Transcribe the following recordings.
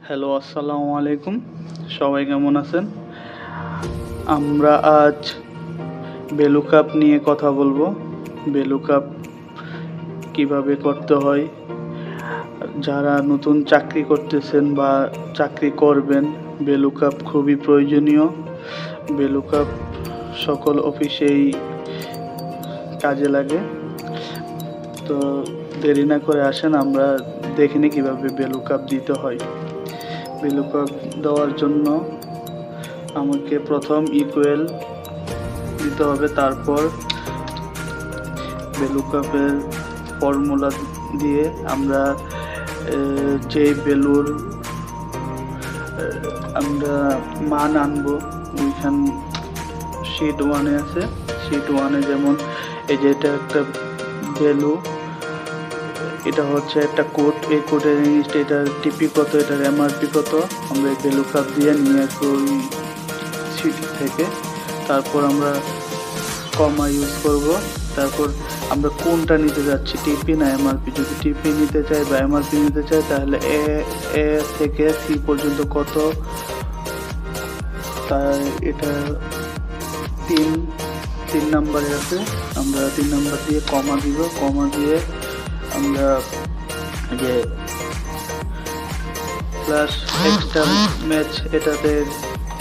Hello, আসসালামু আলাইকুম। সবাই কেমন আছেন? আমরা আজ VLOOKUP নিয়ে কথা বলবো। VLOOKUP কিভাবে করতে হয়? যারা নতুন চাকরি করতেছেন বা চাকরি করবেন, VLOOKUP খুবই প্রয়োজনীয়। VLOOKUP সকল অফিসেই কাজে লাগে। তো দেরি না করে আসেন, আমরা দেখে নিই কীভাবে VLOOKUP দিতে হয়। VLOOKUP দেওয়ার জন্য আমাকে প্রথম ইকুয়াল দিতে হবে, তারপর VLOOKUP এর ফর্মুলা দিয়ে আমরা যে ভ্যালুর আমরা মান আনবো, ওইখান শিট 1 এ আছে। শিট 1 এ যেমন এই যে এটা একটা ভ্যালু, এটা হচ্ছে একটা কোড। এই কোডের জিনিসটা, এটার টিপি কত, এটার এমআরপি কত, আমরা এই VLOOKUP দিয়ে নিয়ে আসবো ওই শিট থেকে। তারপর আমরা কমা ইউজ করব। তারপর আমরা কোনটা নিতে যাচ্ছি, টিপি না এমআরপি। যদি টিপি নিতে চাই বা এমআরপি নিতে চাই, তাহলে এ থেকে সি পর্যন্ত কত, তাই এটা তিন নাম্বারে আছে। আমরা 3 নাম্বার দিয়ে কমা দিব। কমা দিয়ে আমরা যে প্লাস এক্সট্রা ম্যাচ এটাতে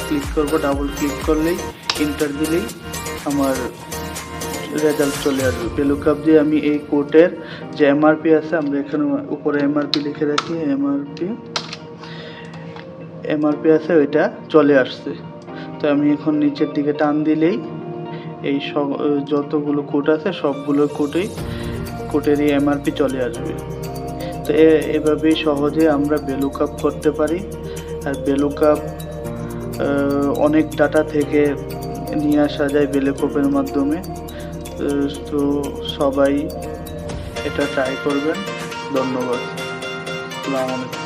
ক্লিক করব। ডাবল ক্লিক করলেই এন্টার দিলেই আমার রেজাল্ট চলে আসবে। VLOOKUP দিয়ে আমি এই কোডের যে এমআরপি আছে, আমরা এখানে উপরে এমআরপি লিখে রাখি। এমআরপি আছে, ওইটা চলে আসছে। তো আমি এখন নিচের দিকে টান দিলেই এই সব যতগুলো কোড আছে সবগুলো কোডেরই এমআরপি চলে আসবে। তো এভাবেই সহজে আমরা VLOOKUP করতে পারি। আর VLOOKUP অনেক ডাটা থেকে নিয়ে আসা যায় VLOOKUP এর মাধ্যমে। তো সবাই এটা ট্রাই করবেন। ধন্যবাদ। আসসালামু আলাইকুম।